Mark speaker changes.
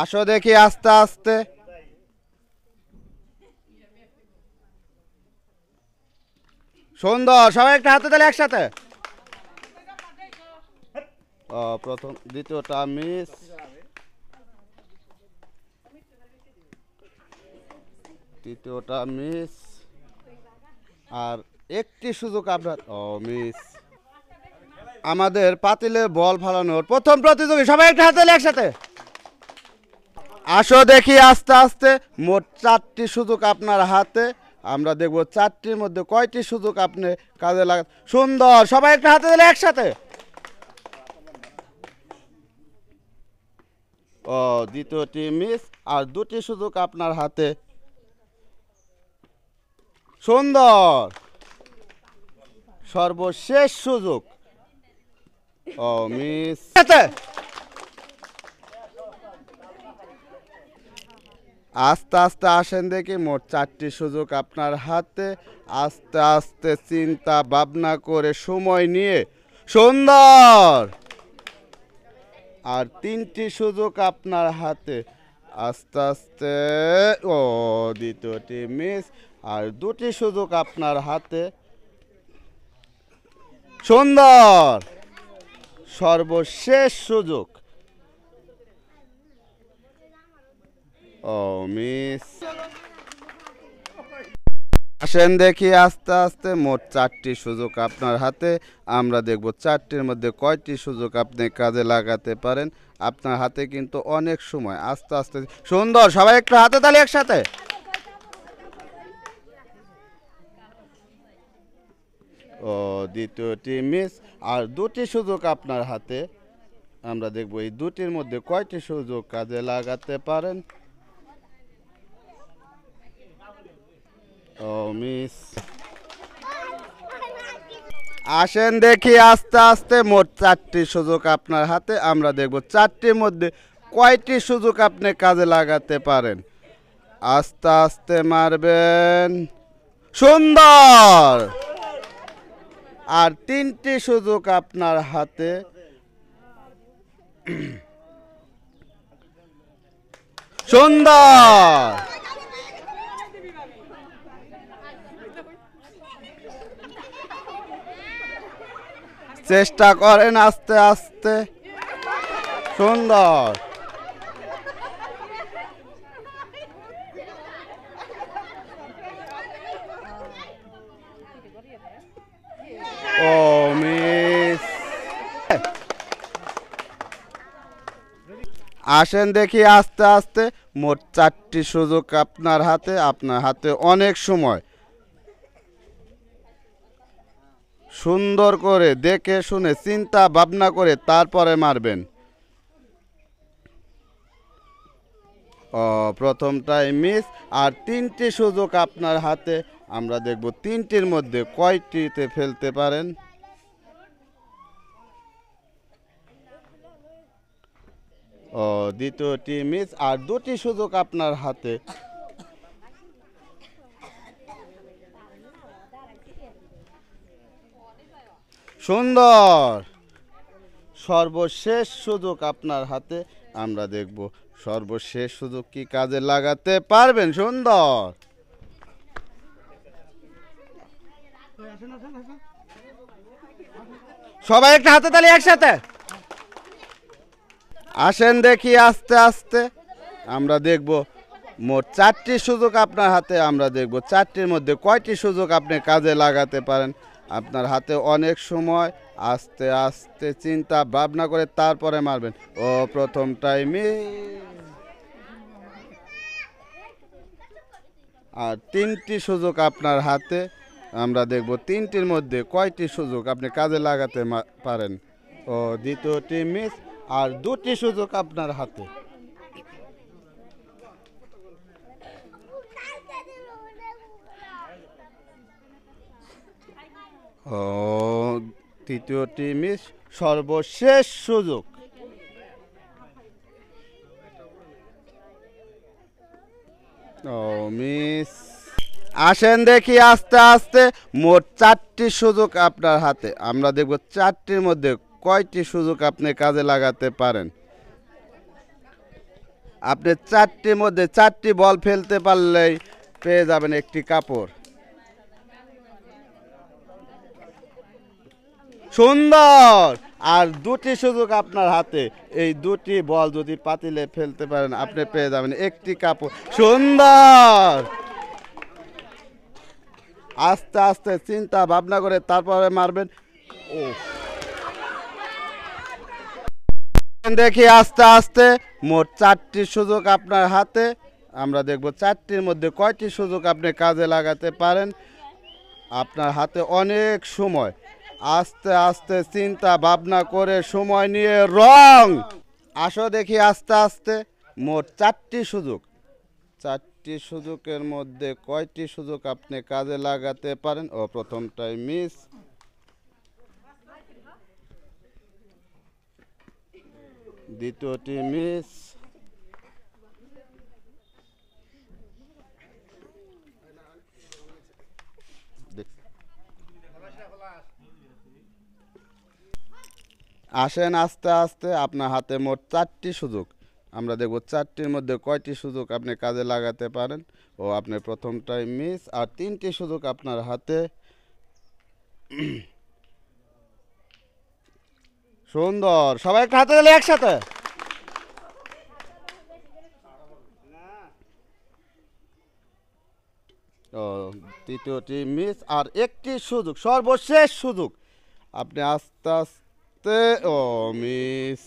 Speaker 1: আসো দেখি আস্তে আস্তে। সুন্দর, সবাই একটা হাতে তাহলে একসাথে। প্রথম দ্বিতীয়টা মিস, তৃতীয়টা মিস, আর একটি সুযোগ আপনার মিস। আমাদের পাতিলে বল ফালানোর প্রথম প্রতিযোগী, সবাই একটা হাতে একসাথে। আসো দেখি আস্তে আস্তে। মোট 4টি সুযোগ আপনার হাতে। আমরা দেখব 4টির মধ্যে কয়টি সুযোগ আপনি কাজে লাগান। সুন্দর, সবাই একটা হাতে দিলে একসাথে। দ্বিতীয়টি মিস, আর 2টি সুযোগ আপনার হাতে। সুন্দর, সর্বশেষ সুযোগ মিস। আস্তে আস্তে আসেন দেখি। মোট 4টি সুযোগ আপনার হাতে। আস্তে আস্তে চিন্তা ভাবনা করে সময় নিয়ে। সুন্দর, আর 3টি সুযোগ আপনার হাতে। আস্তে আস্তে দ্বিতীয়টি মিস, আর 2টি সুযোগ আপনার হাতে। সুন্দর, সর্বশেষ সুযোগ মিস। আসেন দেখি আস্তে আস্তে। মোট 4টি সুযোগ আপনার হাতে। আমরা দেখব 4টির মধ্যে কয়টি সুযোগ আপনি কাজে লাগাতে পারেন। আপনার হাতে কিন্তু অনেক সময়। আস্তে আস্তে। সুন্দর, সবাই একটু হাতে তালি একসাথে। দ্বিতীয়টি মিস, আর 2টি সুযোগ আপনার হাতে। আমরা দেখব এই 2টির মধ্যে কয়টি সুযোগ কাজে লাগাতে পারেন। মিস। আসেন দেখি আস্তে আস্তে। মোট 4টি সুযোগ আপনার হাতে। আমরা দেখব 4টির মধ্যে কয়টি সুযোগ আপনি কাজে লাগাতে পারেন। আস্তে আস্তে মারবেন। সুন্দর, আর 3টি সুযোগ আপনার হাতে। সুন্দর, চেষ্টা করেন আস্তে আস্তে। সুন্দর, মিস। আসেন দেখি আস্তে আস্তে। মোট 4টি সুযোগ আপনার হাতে। আপনার হাতে অনেক সময়। সুন্দর করে দেখে শুনে চিন্তা ভাবনা করে তারপরে মারবেন। প্রথমটাই মিস, আর 3টি সুযোগ আপনার হাতে। আমরা দেখব 3টির মধ্যে কয়টিতে ফেলতে পারেন। দ্বিতীয়টি মিস, আর 2টি সুযোগ আপনার হাতে। সুন্দর, সর্বশেষ সুযোগ আপনার হাতে। আমরা দেখব সর্বশেষ সুযোগ কি কাজে লাগাতে পারবেন। সুন্দর, সবাই একটা হাতে তালি একসাথে। আসেন দেখি আস্তে আস্তে। আমরা দেখব মোট 4টি সুযোগ আপনার হাতে। আমরা দেখব 4টির মধ্যে কয়টি সুযোগ আপনি কাজে লাগাতে পারেন। আপনার হাতে অনেক সময়। আস্তে আস্তে চিন্তা ভাবনা করে তারপরে মারবেন। প্রথম টাইমে, আর 3টি সুযোগ আপনার হাতে। আমরা দেখব 3টির মধ্যে কয়টি সুযোগ আপনি কাজে লাগাতে পারেন। দ্বিতীয়টি মিস, আর 2টি সুযোগ আপনার হাতে। তৃতীয়টি মিস, সর্বশেষ সুযোগ মিস। আসেন দেখি আস্তে আস্তে। মোট 4টি সুযোগ আপনার হাতে। আমরা দেখব 4টির মধ্যে কয়টি সুযোগ আপনি কাজে লাগাতে পারেন। আপনি চারটির মধ্যে চারটি বল ফেলতে পারলেই পেয়ে যাবেন একটি কাপড়। সুন্দর। আর দুটি সুযোগ আপনার হাতে, এই দুটি বল যদি পাতিলে ফেলতে পারেন আপনি পেয়ে যাবেন একটি কাপড়। সুন্দর। আস্তে আস্তে চিন্তা ভাবনা করে তারপরে মারবেন। ও দেখি আস্তে আস্তে মোট চারটি সুযোগ আপনার হাতে। আমরা দেখব চারটির মধ্যে কয়টি সুযোগ আপনি কাজে লাগাতে পারেন। আপনার হাতে অনেক সময়, আস্তে আস্তে চিন্তা ভাবনা করে সময় নিয়ে রং। আসো দেখি আস্তে আস্তে মোট চারটি সুযোগ, চারটি সুযোগের মধ্যে কয়টি সুযোগ আপনি কাজে লাগাতে পারেন। ও প্রথমটাই মিস, দ্বিতীয়টি মিস, আসেন আস্তে আস্তে আপনার হাতে মোট চারটি সুযোগ। আমরা দেখব চারটির মধ্যে কয়টি সুযোগ আপনি কাজে লাগাতে পারেন। ও আপনার প্রথমটাই মিস, আর তিনটি সুযোগ আপনার হাতে। সুন্দর। সবাই হাতে দিলে একসাথে। ও তৃতীয়টি মিস, আর একটি সুযোগ, সর্বশেষ সুযোগ। আপনি আস্তে আস্তে ও মিস।